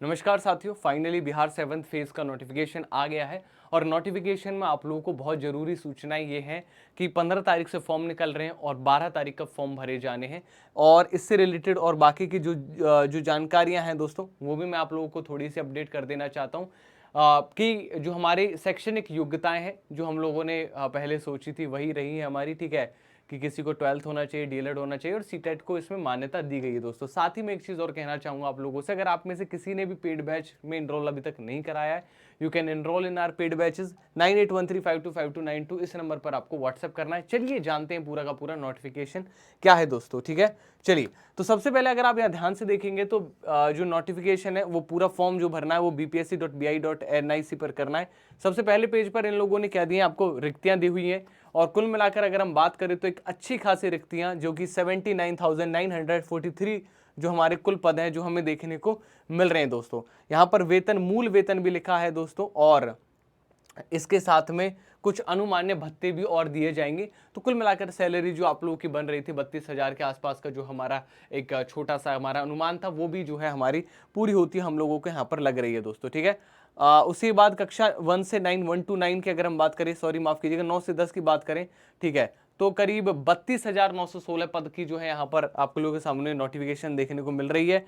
नमस्कार साथियों, finally Bihar 7th phase का नोटिफिकेशन आ गया है और नोटिफिकेशन में आप लोगों को बहुत ज़रूरी सूचनाएं ये हैं कि 15 तारीख से फॉर्म निकल रहे हैं और 12 तारीख का फॉर्म भरे जाने हैं। और इससे रिलेटेड और बाकी की जो जानकारियां हैं दोस्तों, वो भी मैं आप लोगों को थोड़ी सी अपडेट कर देना चाहता हूँ। कि जो हमारी शैक्षणिक योग्यताएं हैं, जो हम लोगों ने पहले सोची थी, वही रही है हमारी। ठीक है कि किसी को 12th होना चाहिए, डीएलएड होना चाहिए और सीटेट को इसमें मान्यता दी गई है दोस्तों। साथ ही मैं एक चीज़ और कहना चाहूँगा आप लोगों से, अगर आप में से किसी ने भी पेड बैच में इनरोल अभी तक नहीं कराया है, you can enrol in are paid batches. 9813525292 इस नंबर पर आपको व्हाट्सएप करना है। चलिए जानते हैं पूरा का पूरा नोटिफिकेशन क्या है दोस्तों। ठीक है, चलिए तो सबसे पहले अगर आप यहाँ ध्यान से देखेंगे तो जो नोटिफिकेशन है वो पूरा फॉर्म जो भरना है वो bpsc.bi.nic पर करना है। सबसे पहले पेज पर इन लोगों ने क्या दिया, आपको रिक्तियां दी हुई हैं और कुल मिलाकर अगर हम बात करें तो एक अच्छी खासी रिक्तियां, जो कि 79,943 जो हमारे कुल पद हैं जो हमें देखने को मिल रहे हैं दोस्तों। यहाँ पर वेतन, मूल वेतन भी लिखा है दोस्तों, और इसके साथ में कुछ अनुमान्य भत्ते भी और दिए जाएंगे। तो कुल मिलाकर सैलरी जो आप लोगों की बन रही थी 32,000 के आसपास का, जो हमारा एक छोटा सा हमारा अनुमान था, वो भी जो है हमारी पूरी होती है हम लोगों को यहाँ पर लग रही है दोस्तों। ठीक है, उसी बाद कक्षा 1 से 9, 1 to 9 की अगर हम बात करें, सॉरी माफ कीजिएगा, 9 से 10 की बात करें, ठीक है, तो करीब 32,916 पद की जो है यहाँ पर आप लोगों के सामने नोटिफिकेशन देखने को मिल रही है।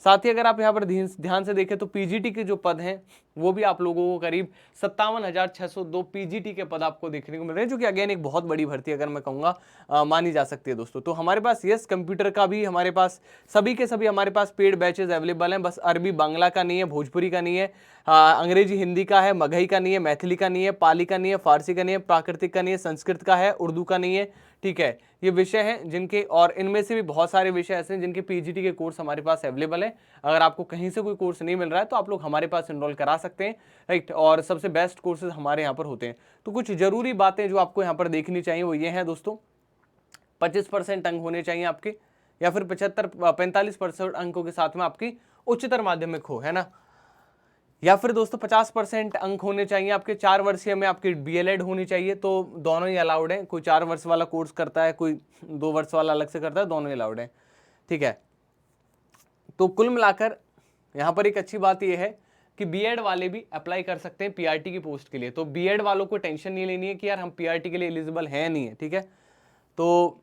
साथ ही अगर आप यहाँ पर ध्यान से देखें तो पीजीटी के जो पद हैं वो भी आप लोगों को करीब 57,602 पीजीटी के पद आपको देखने को मिल रहे हैं, जो कि अगेन एक बहुत बड़ी भर्ती अगर मैं कहूँगा मानी जा सकती है दोस्तों। तो हमारे पास यस कंप्यूटर का भी हमारे पास सभी के सभी हमारे पास पेड बैचेज अवेलेबल हैं। बस अरबी बांग्ला का नहीं है, भोजपुरी का नहीं है, अंग्रेजी हिंदी का है, मगही का नहीं है, मैथिली का नहीं है, पाली का नहीं है, फारसी का नहीं है, प्राकृतिक का नहीं है, संस्कृत का है, उर्दू का नहीं है। ठीक है, ये विषय हैं जिनके, और इनमें से भी बहुत सारे विषय ऐसे हैं जिनके पीजीटी के कोर्स हमारे पास अवेलेबल है। अगर आपको कहीं से कोई कोर्स नहीं मिल रहा है तो आप लोग हमारे पास इनरोल करा सकते हैं, राइट। और सबसे बेस्ट कोर्सेज हमारे यहाँ पर होते हैं। तो कुछ जरूरी बातें जो आपको यहाँ पर देखनी चाहिए वो ये हैं दोस्तों, 25% अंक होने चाहिए आपके, या फिर 45% अंकों के साथ में आपकी उच्चतर माध्यमिक हो, है ना, या फिर दोस्तों 50% अंक होने चाहिए आपके, 4 वर्षीय में आपकी बीएलएड होनी चाहिए। तो दोनों ही अलाउड है, कोई 4 वर्ष वाला कोर्स करता है, कोई 2 वर्ष वाला अलग से करता है, दोनों ही अलाउड है। ठीक है, तो कुल मिलाकर यहाँ पर एक अच्छी बात यह है कि बीएड वाले भी अप्लाई कर सकते हैं पीआरटी की पोस्ट के लिए। तो बीएड वालों को टेंशन नहीं लेनी है कि यार हम पीआरटी के लिए एलिजिबल हैं नहीं है। ठीक है, तो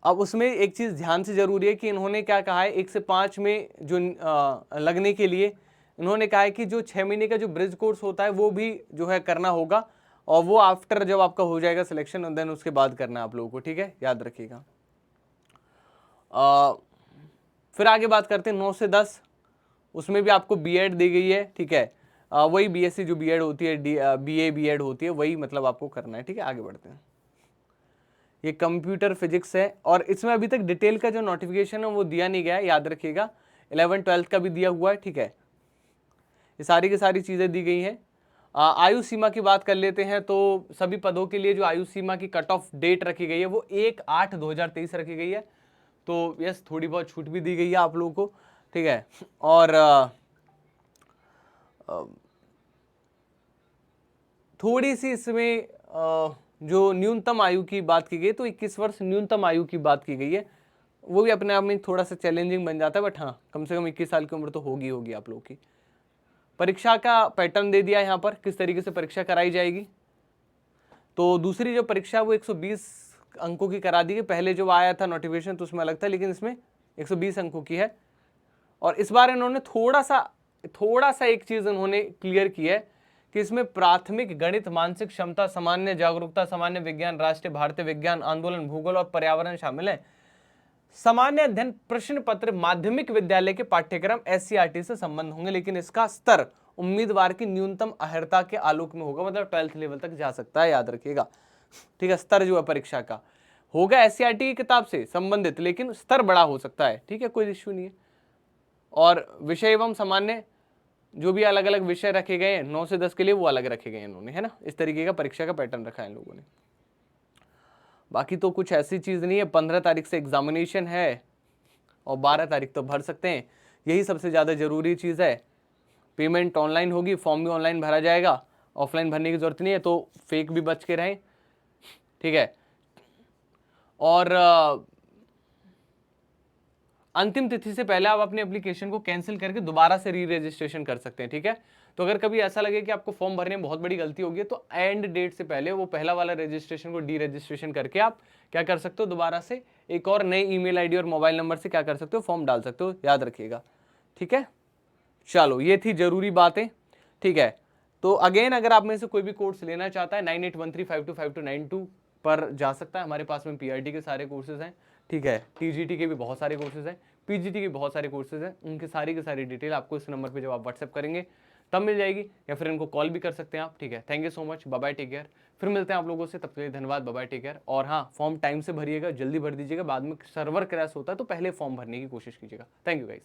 अब उसमें एक चीज़ ध्यान से जरूरी है कि इन्होंने क्या कहा है, 1 से 5 में जो लगने के लिए इन्होंने कहा है कि जो 6 महीने का जो ब्रिज कोर्स होता है वो भी जो है करना होगा, और वो आफ्टर जब आपका हो जाएगा सिलेक्शन देन उसके बाद करना है आप लोगों को। ठीक है, याद रखिएगा। फिर आगे बात करते हैं 9 से 10, उसमें भी आपको बीएड दी गई है। ठीक है, वही बीएससी जो बीएड होती है, बीए बीएड होती है, वही मतलब आपको करना है। ठीक है, आगे बढ़ते हैं। ये कंप्यूटर फिजिक्स है और इसमें अभी तक डिटेल का जो नोटिफिकेशन है वो दिया नहीं गया है, याद रखिएगा। 11th-12th का भी दिया हुआ है। ठीक है, ये सारी की सारी चीज़ें दी गई हैं। आयु सीमा की बात कर लेते हैं तो सभी पदों के लिए जो आयु सीमा की कट ऑफ डेट रखी गई है वो 1/8/2023 रखी गई है। तो यस, थोड़ी बहुत छूट भी दी गई है आप लोगों को। ठीक है, और थोड़ी सी इसमें जो न्यूनतम आयु की बात की गई तो 21 वर्ष न्यूनतम आयु की बात की गई है। वो भी अपने आप में थोड़ा सा चैलेंजिंग बन जाता है, बट हाँ, कम से कम 21 साल की उम्र तो होगी आप लोगों की। परीक्षा का पैटर्न दे दिया यहाँ पर, किस तरीके से परीक्षा कराई जाएगी। तो दूसरी जो परीक्षा है वो 120 अंकों की करा दी गई। पहले जो आया था नोटिफिकेशन तो उसमें अलग था, लेकिन इसमें 120 अंकों की है। और इस बार इन्होंने थोड़ा सा एक चीज इन्होंने क्लियर की है कि इसमें प्राथमिक गणित, मानसिक क्षमता, सामान्य जागरूकता, सामान्य विज्ञान, राष्ट्रीय भारतीय विज्ञान, आंदोलन, भूगोल और पर्यावरण शामिल है। सामान्य अध्ययन प्रश्न पत्र माध्यमिक विद्यालय के पाठ्यक्रम एससीईआरटी से संबंध होंगे, लेकिन इसका स्तर उम्मीदवार की न्यूनतम अर्हता के आलोक में होगा, मतलब 12th लेवल तक जा सकता है, याद रखिएगा। ठीक है, स्तर जो है परीक्षा का होगा एससीईआरटी की किताब से संबंधित, लेकिन स्तर बड़ा हो सकता है। ठीक है, कोई इश्यू नहीं है। और विषय एवं सामान्य जो भी अलग अलग विषय रखे गए हैं 9 से 10 के लिए वो अलग रखे गए हैं इन्होंने, है ना। इस तरीके का परीक्षा का पैटर्न रखा है इन लोगों ने। बाकी तो कुछ ऐसी चीज नहीं है। 15 तारीख से एग्जामिनेशन है और 12 तारीख तो भर सकते हैं, यही सबसे ज़्यादा ज़रूरी चीज़ है। पेमेंट ऑनलाइन होगी, फॉर्म भी ऑनलाइन भरा जाएगा, ऑफलाइन भरने की ज़रूरत नहीं है, तो फेक भी बच के रहें। ठीक है, और अंतिम तिथि से पहले आप अपने एप्लीकेशन को कैंसिल करके दोबारा से री रजिस्ट्रेशन कर सकते हैं, ठीक है। तो अगर कभी ऐसा लगे कि आपको फॉर्म भरने में बहुत बड़ी गलती होगी है, तो एंड डेट से पहले वो पहला वाला रजिस्ट्रेशन को डी रजिस्ट्रेशन करके आप क्या कर सकते हो, दोबारा से एक और नए ईमेल आईडी और मोबाइल नंबर से क्या कर सकते हो, फॉर्म डाल सकते हो, याद रखिएगा, ठीक है। चलो ये थी जरूरी बातें, ठीक है। तो अगेन अगर आप में से कोई भी कोर्स लेना चाहता है 9813525292 पर जा सकता है। हमारे पास में पीआरटी के सारे कोर्सेज हैं, ठीक है, टीजीटी के भी बहुत सारे कोर्सेज हैं, पीजीटी के बहुत सारे कोर्सेज हैं, उनकी सारी की सारी डिटेल आपको इस नंबर पे जब आप व्हाट्सएप करेंगे तब मिल जाएगी, या फिर इनको कॉल भी कर सकते हैं आप, ठीक है। Thank you so much, bye bye, take care. फिर मिलते हैं आप लोगों से, तब के लिए धन्यवाद, बाय बाय, टेक केयर। और हाँ, फॉर्म टाइम से भरिएगा, जल्दी भर दीजिएगा, बाद में सर्वर क्रैश होता है तो पहले फॉर्म भरने की कोशिश कीजिएगा। Thank you guys.